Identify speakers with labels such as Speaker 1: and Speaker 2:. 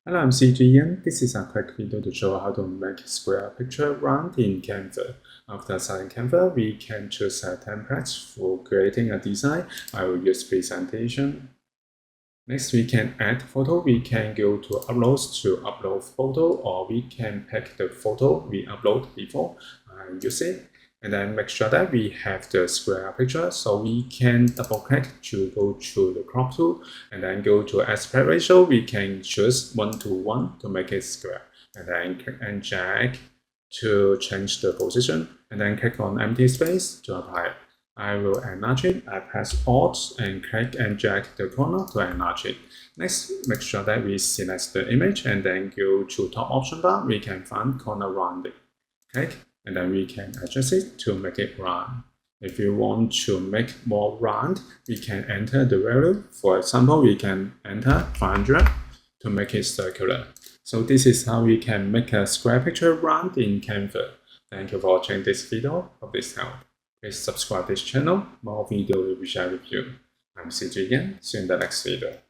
Speaker 1: Hello, I'm CGN. This is a quick video to show how to make square picture round in Canva. After starting Canva, we can choose a template for creating a design. I will use presentation. Next, we can add photo. We can go to uploads to upload photo, or we can pick the photo we upload before and use it. And then make sure that we have the square picture, so we can double click to go to the crop tool and then go to aspect ratio. We can choose 1:1 to make it square, and then click and drag to change the position, and then click on empty space to apply. I will enlarge it. I press Alt and click and drag the corner to enlarge it. Next, make sure that we select the image and then go to top option bar. We can find corner rounding. Click, and then we can adjust it to make it round. If you want to make more round, we can enter the value. For example, we can enter 500 to make it circular. So this is how we can make a square picture round in Canva. Thank you for watching this video. Hope this helped. Please subscribe this channel. More video will be shared with you. I'm CJ again. See you in the next video.